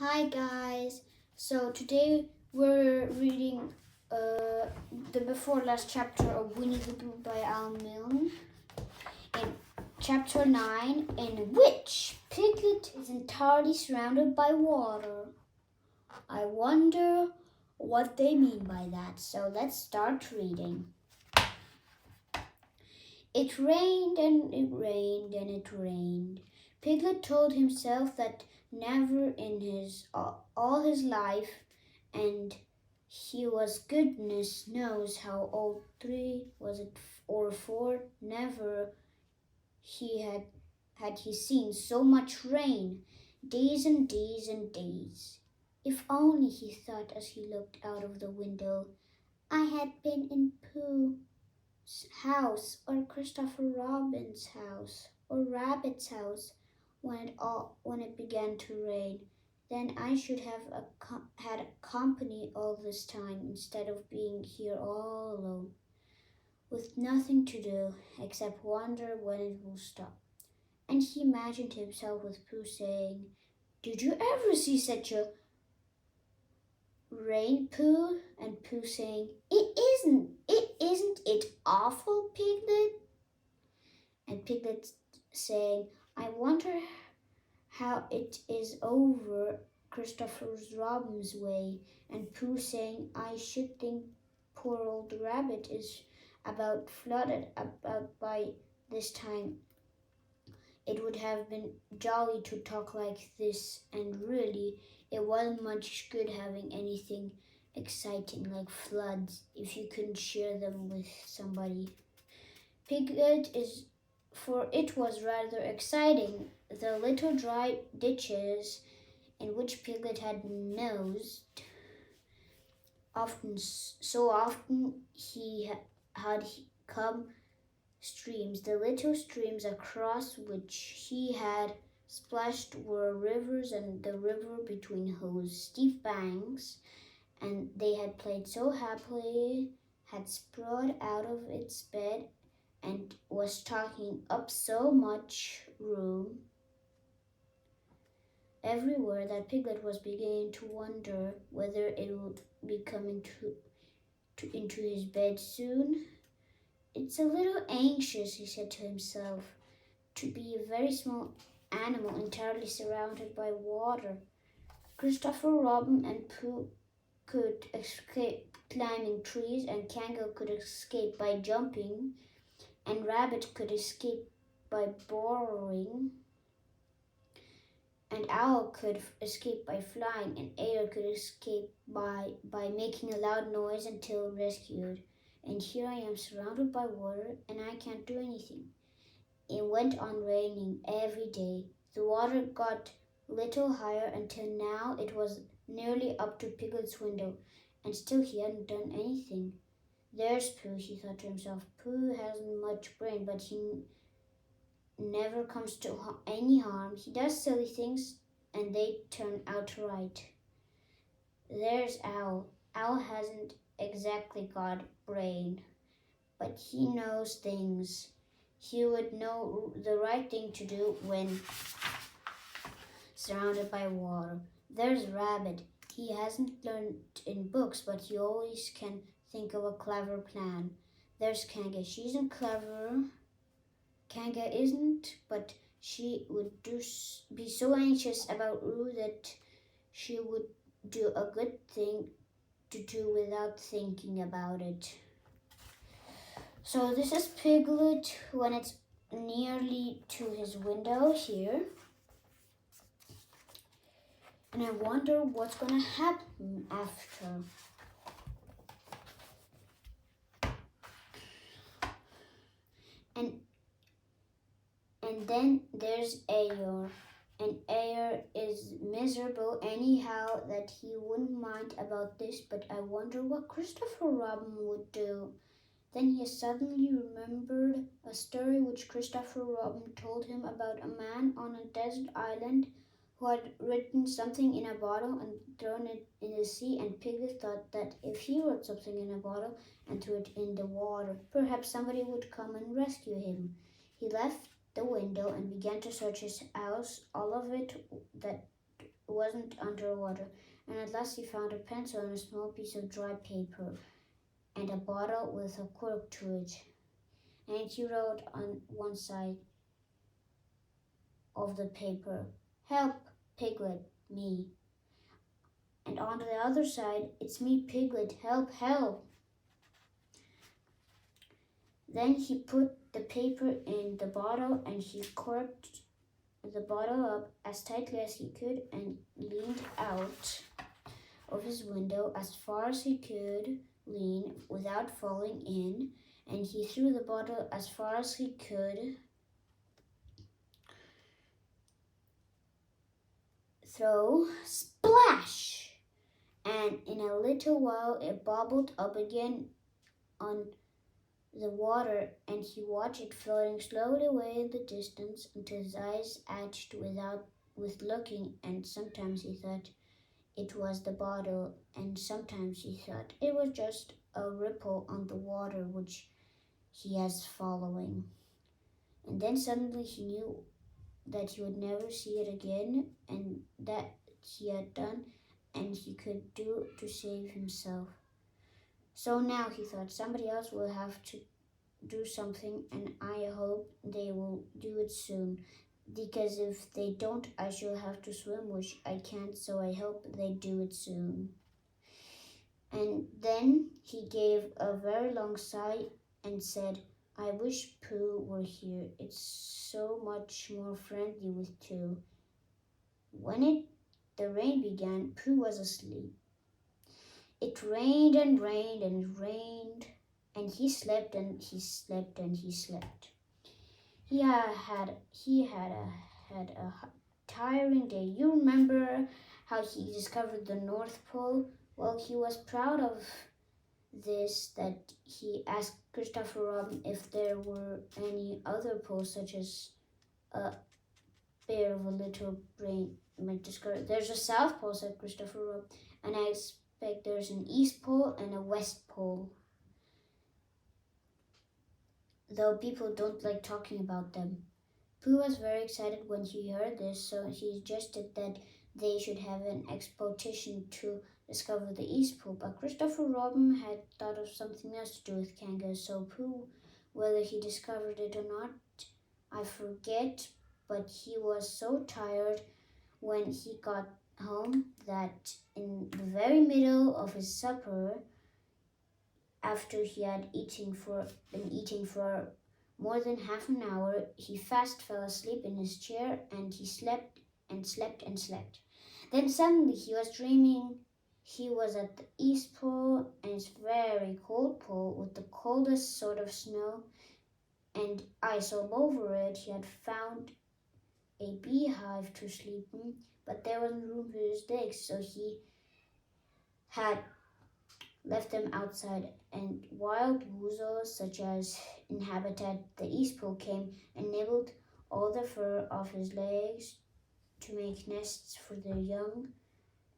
Hi guys. So today we're reading the before last chapter of Winnie-the-Pooh by Al Milne. In chapter 9, in which Piglet is entirely surrounded by water. I wonder what they mean by that. So let's start reading. It rained and it rained and it rained. Piglet told himself that never in all his life, and he was goodness knows how old, 3 was it or 4, never had he seen so much rain, days and days and days. If only, he thought as he looked out of the window, I had been in Pooh's house or Christopher Robin's house or Rabbit's house when it began to rain. Then I should have had company all this time instead of being here all alone, with nothing to do except wonder when it will stop. And he imagined himself with Pooh saying, Did you ever see such a rain, Pooh? And Pooh saying, Isn't it awful, Piglet? And Piglet saying, I wonder how it is over Christopher Robin's way. And Pooh saying, I should think poor old Rabbit is about flooded about by this time. It would have been jolly to talk like this, and really, it wasn't much good having anything exciting like floods if you couldn't share them with somebody. Piglet is, for it was rather exciting. The little dry ditches in which Piglet had nosed often he had come streams. The little streams across which he had splashed were rivers, and the river between whose steep banks, and they had played so happily, had sprawled out of its bed and was taking up so much room everywhere that Piglet was beginning to wonder whether it would be coming into his bed soon. It's a little anxious, he said to himself, to be a very small animal entirely surrounded by water. Christopher Robin and Pooh could escape climbing trees, and Kangaroo could escape by jumping, and Rabbit could escape by burrowing, and Owl could escape by flying, and Adder could escape by making a loud noise until rescued. And here I am surrounded by water, and I can't do anything. It went on raining every day. The water got little higher until now it was nearly up to Piglet's window, and still he hadn't done anything. There's Pooh, he thought to himself. Pooh hasn't much brain, but he never comes to any harm. He does silly things, and they turn out right. There's Owl. Owl hasn't exactly got brain, but he knows things. He would know the right thing to do when surrounded by water. There's Rabbit. He hasn't learned in books, but he always can think of a clever plan. There's Kanga. She isn't clever. Kanga isn't, but she would be so anxious about Roo that she would do a good thing to do without thinking about it. So this is Piglet when it's nearly to his window here. And I wonder what's going to happen after. And then there's Ayer. And Ayer is miserable anyhow that he wouldn't mind about this, but I wonder what Christopher Robin would do. Then he suddenly remembered a story which Christopher Robin told him about a man on a desert island who had written something in a bottle and thrown it in the sea, and Piglet thought that if he wrote something in a bottle and threw it in the water, perhaps somebody would come and rescue him. He left the window and began to search his house, all of it that wasn't underwater, and at last he found a pencil and a small piece of dry paper and a bottle with a cork to it. And he wrote on one side of the paper, "Help, Piglet, me." And on the other side, "It's me, Piglet, help, help." Then he put the paper in the bottle and he corked the bottle up as tightly as he could and leaned out of his window as far as he could lean without falling in, and he threw the bottle as far as he could throw. Splash! And in a little while it bubbled up again on the water, and he watched it floating slowly away in the distance until his eyes ached with looking, and sometimes he thought it was the bottle, and sometimes he thought it was just a ripple on the water which he was following. And then suddenly he knew that he would never see it again, and that he had done and he could do to save himself. So now he thought somebody else will have to do something, and I hope they will do it soon, because if they don't, I shall have to swim, which I can't, so I hope they do it soon. And then he gave a very long sigh and said, "I wish Pooh were here. It's so much more friendly with two." When the rain began, Pooh was asleep. It rained and rained and rained, and he slept and he slept and he slept. He had a tiring day. You remember how he discovered the North Pole? Well, he was proud of this, that he asked Christopher Robin if there were any other poles, such as a bear of a little brain might discover. "There's a South Pole," said Christopher Robin, "and I expect there's an East Pole and a West Pole, though people don't like talking about them." Pooh was very excited when he heard this, so he suggested that they should have an expedition to discover the East Pole. But Christopher Robin had thought of something else to do with kangaroos, so Pooh, whether he discovered it or not, I forget, but he was so tired when he got home that in the very middle of his supper, after he had been eating for more than half an hour, he fast fell asleep in his chair, and he slept and slept and slept. Then suddenly he was dreaming he was at the East Pole, and it's very cold pole with the coldest sort of snow and ice all over it. He had found a beehive to sleep in, but there wasn't room for his legs, so he had left them outside, and wild weasels such as inhabited the East Pole came and nibbled all the fur off his legs to make nests for their young,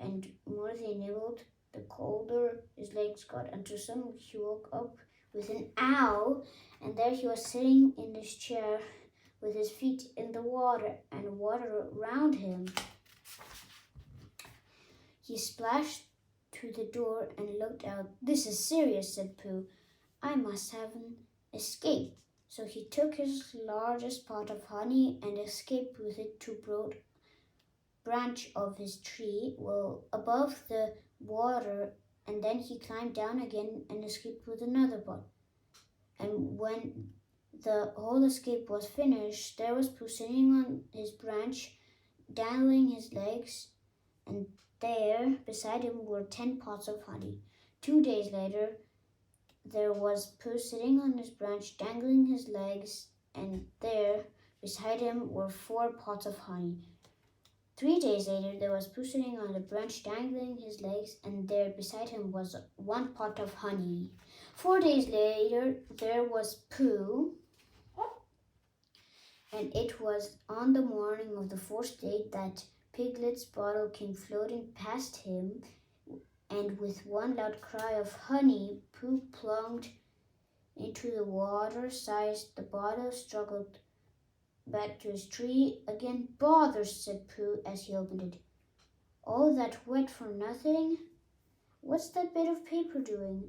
and more they nibbled, the colder his legs got, until suddenly he woke up with an owl, and there he was sitting in his chair with his feet in the water and water around him. He splashed to the door and looked out. "This is serious," said Pooh. "I must have an escape." So he took his largest pot of honey and escaped with it to a broad branch of his tree, well above the water, and then he climbed down again and escaped with another pot. And when the whole escape was finished, there was Pooh sitting on his branch, dangling his legs, and there beside him were 10 pots of honey. 2 days later, there was Pooh sitting on his branch, dangling his legs, and there beside him were 4 pots of honey. 3 days later, there was Pooh sitting on the branch, dangling his legs, and there beside him was 1 pot of honey. 4 days later, there was Pooh, and it was on the morning of the 4th day that Piglet's bottle came floating past him, and with one loud cry of "Honey!" Pooh plunged into the water, seized the bottle, struggled back to his tree again. "Bother!" said Pooh as he opened it. All that wet for nothing? What's that bit of paper doing?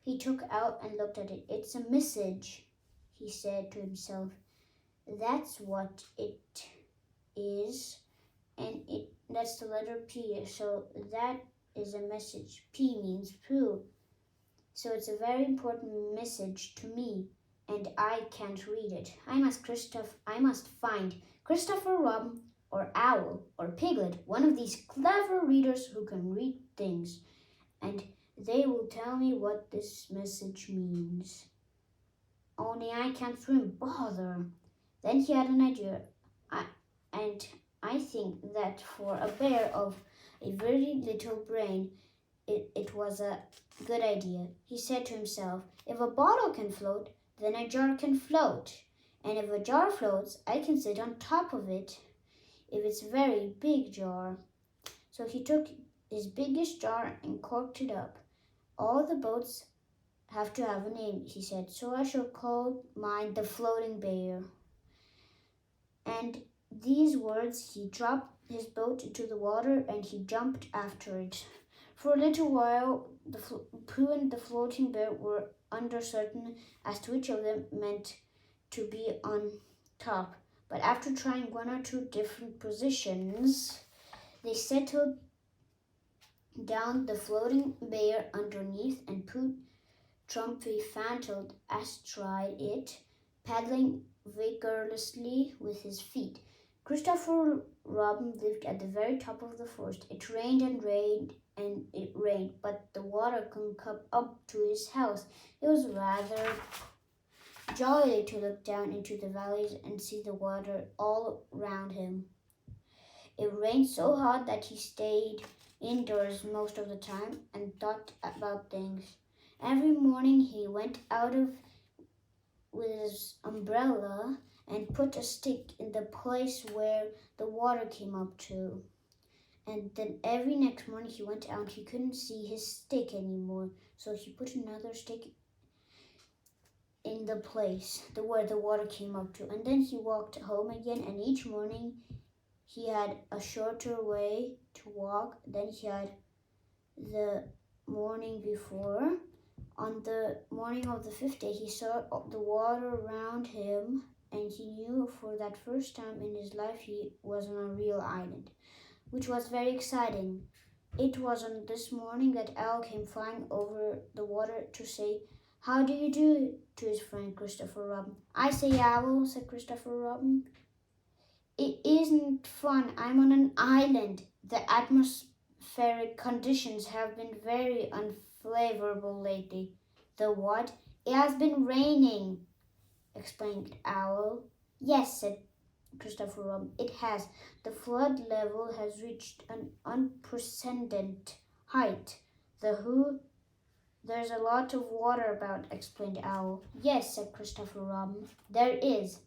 He took out and looked at it. It's a message, he said to himself. That's what it is. And that's the letter P. So that is a message. P means Pooh. So it's a very important message to me. And I can't read it. I must find Christopher Robin or Owl or Piglet, one of these clever readers who can read things. And they will tell me what this message means. Only I can't swim. Bother. Then he had an idea. I think that for a bear of a very little brain, it was a good idea. He said to himself, if a bottle can float, then a jar can float. And if a jar floats, I can sit on top of it if it's a very big jar. So he took his biggest jar and corked it up. All the boats have to have a name, he said, so I shall call mine the Floating Bear. And these words, he dropped his boat into the water and he jumped after it. For a little while, Pooh and the Floating Bear were uncertain as to which of them meant to be on top. But after trying one or two different positions, they settled down the Floating Bear underneath, and Pooh triumphantly astride it, paddling vigorously with his feet. Christopher Robin lived at the very top of the forest. It rained and rained and it rained, but the water couldn't come up to his house. It was rather jolly to look down into the valleys and see the water all round him. It rained so hard that he stayed indoors most of the time and thought about things. Every morning he went out with his umbrella and put a stick in the place where the water came up to. And then every next morning he went out, he couldn't see his stick anymore, so he put another stick in the place where the water came up to. And then he walked home again, and each morning he had a shorter way to walk than he had the morning before. On the morning of the fifth day, he saw the water around him, and he knew for that first time in his life he was on a real island, which was very exciting. It was on this morning that Owl came flying over the water to say, "How do you do?" to his friend Christopher Robin. "I say, Owl," said Christopher Robin. "It isn't fun. I'm on an island. The atmospheric conditions have been very unfavorable lately." "The what?" "It has been raining," explained Owl. "Yes," said Christopher Robin, "it has. The flood level has reached an unprecedented height. There's a lot of water about," explained Owl. "Yes," said Christopher Robin, "there is.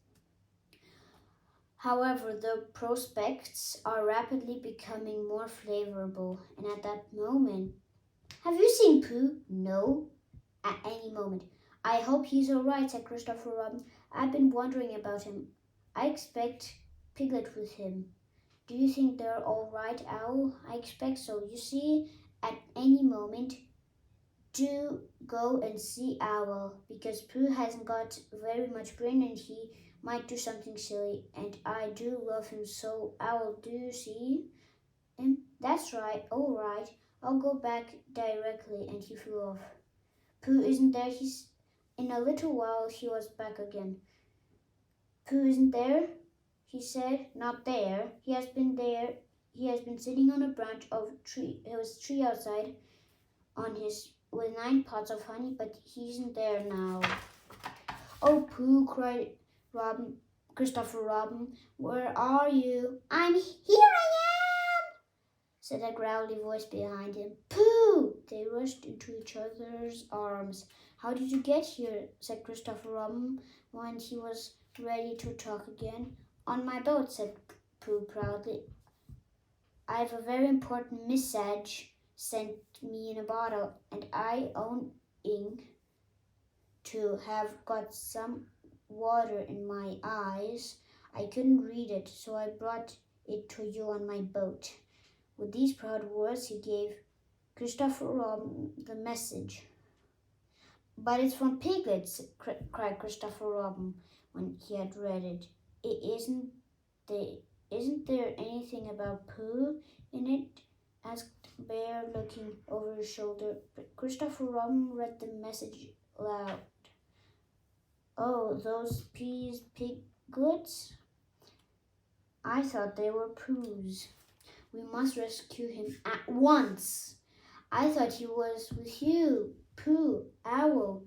However, the prospects are rapidly becoming more favorable." And at that moment, "Have you seen Pooh?" "No." "At any moment." "I hope he's all right," said Christopher Robin. "I've been wondering about him. I expect Piglet with him." "Do you think they're all right, Owl?" "I expect so. You see, at any moment, do go and see Owl, because Pooh hasn't got very much brain and he might do something silly, and I do love him so. Owl, do you see him?" "That's right. All right. I'll go back directly," and he flew off. "Pooh isn't there." In a little while he was back again. "Pooh isn't there," he said. "Not there. He has been there. He has been sitting on a branch of his tree outside with 9 pots of honey, but he isn't there now." "Oh, Pooh," cried Christopher Robin, "where are you?" "I'm here, I am," said a growly voice behind him. "Pooh!" They rushed into each other's arms. "How did you get here?" said Christopher Robin when he was ready to talk again. "On my boat," said Pooh proudly. "I've a very important message sent me in a bottle, and I owing to have got some water in my eyes, I couldn't read it, so I brought it to you on my boat." With these proud words, he gave Christopher Robin the message. But it's from Piglet, cried Christopher Robin when he had read it. Isn't there anything about Pooh in it? Asked Bear, looking over his shoulder. But Christopher Robin read the message aloud. Oh, those piglets? I thought they were Pooh's. We must rescue him at once. I thought he was with you, Pooh, Owl.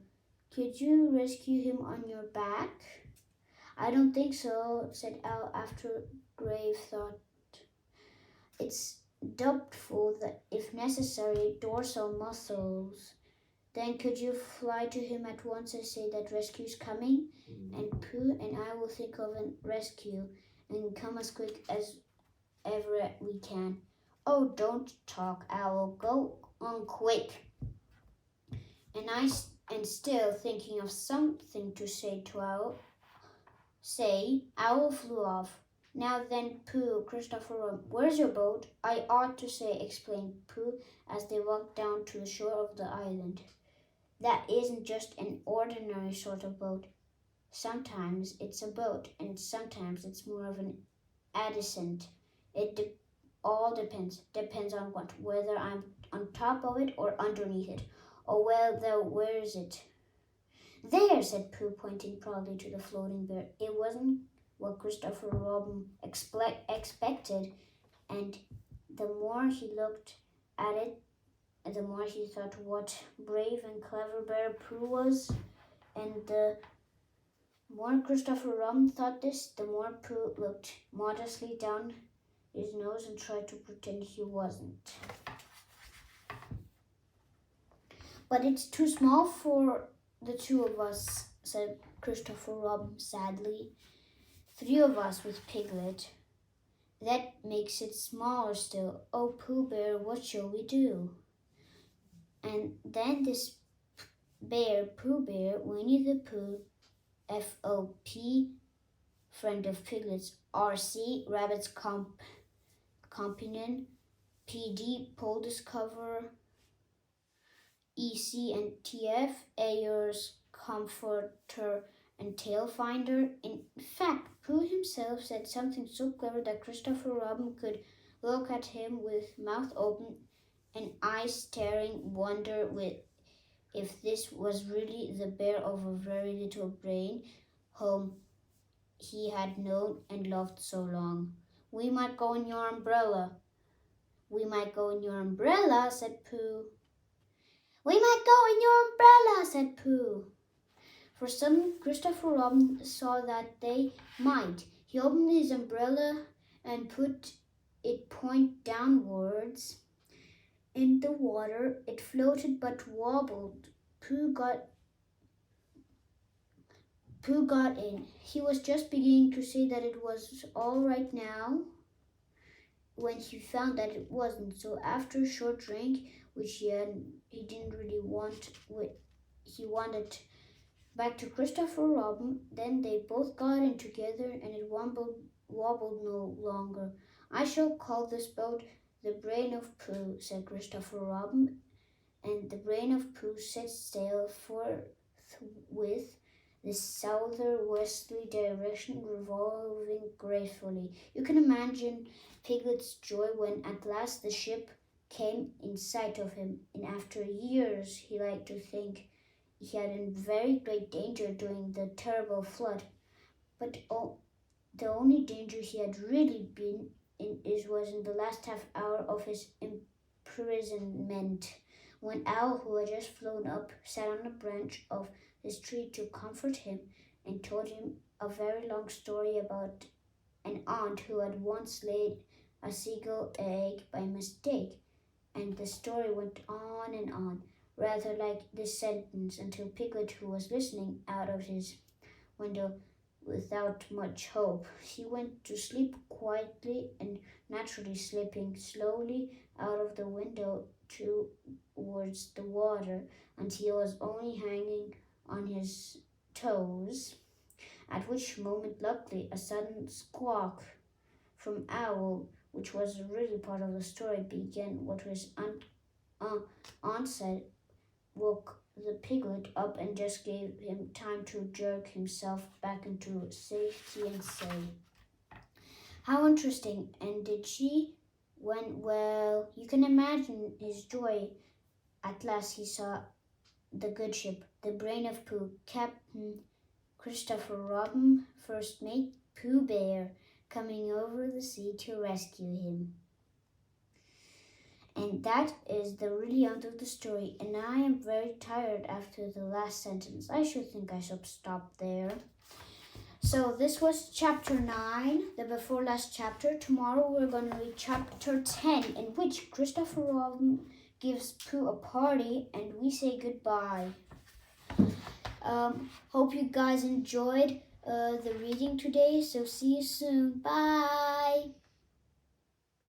Could you rescue him on your back? I don't think so, said Owl after grave thought. It's doubtful that if necessary, dorsal muscles. Then could you fly to him at once and say that rescue's coming? And Pooh and I will think of a rescue and come as quick as ever we can. Oh, don't talk, Owl. Go on quick. And still thinking of something to say to Owl, Owl flew off. Now then, Pooh, Christopher, where's your boat? I ought to say, explained Pooh as they walked down to the shore of the island. That isn't just an ordinary sort of boat. Sometimes it's a boat, and sometimes it's more of an ascent. It all depends. Depends on what, whether I'm on top of it or underneath it. Oh, well, where is it? There, said Pooh, pointing proudly to the floating bear. It wasn't what Christopher Robin expected, and the more he looked at it, the more he thought what brave and clever bear Pooh was, and the more Christopher Robin thought this, the more Pooh looked modestly down his nose and tried to pretend he wasn't. But it's too small for the two of us, said Christopher Robin sadly. 3 of us with Piglet. That makes it smaller still. Oh, Pooh Bear, what shall we do? And then this bear, Pooh Bear, Winnie-the-Pooh, FOP, friend of Piglets, RC, Rabbit's companion, PD, Pole Discoverer, EC and TF, Ayers, Comforter, and Tail Finder. In fact, Pooh himself said something so clever that Christopher Robin could look at him with mouth open and eyes staring wonder if this was really the bear of a very little brain whom he had known and loved so long. We might go in your umbrella. We might go in your umbrella, said Pooh. We might go in your umbrella, said Pooh. For some, Christopher Robin saw that they might. He opened his umbrella and put it point downwards in the water. It floated but wobbled. Pooh got in. He was just beginning to say that it was all right now when he found that it wasn't. So after a short drink, which he didn't really want, he wanted back to Christopher Robin. Then they both got in together, and it wobbled no longer. I shall call this boat the Brain of Pooh, said Christopher Robin, and the Brain of Pooh set sail forthwith the southwesterly direction, revolving gracefully. You can imagine Piglet's joy when at last the ship came in sight of him, and after years he liked to think he had in very great danger during the terrible flood. But the only danger he had really been in was in the last half hour of his imprisonment, when Owl, who had just flown up, sat on a branch of this tree to comfort him and told him a very long story about an aunt who had once laid a seagull egg by mistake. And the story went on and on, rather like this sentence, until Piglet, who was listening out of his window without much hope, he went to sleep quietly and naturally, slipping slowly out of the window towards the water until he was only hanging on his toes, at which moment, luckily, a sudden squawk from Owl which was really part of the story, began what his aunt said woke the piglet up and just gave him time to jerk himself back into safety and say, "How interesting." And did she? Well, you can imagine his joy. At last he saw the good ship, the Brain of Pooh, Captain Christopher Robin, first mate Pooh Bear, coming over the sea to rescue him. And that is the really end of the story, and I am very tired after the last sentence. I think I should stop there. So this was chapter 9, the before last chapter. Tomorrow we're going to read chapter 10, in which Christopher Robin gives Pooh a party and we say goodbye. Hope you guys enjoyed the reading today. So see you soon. Bye.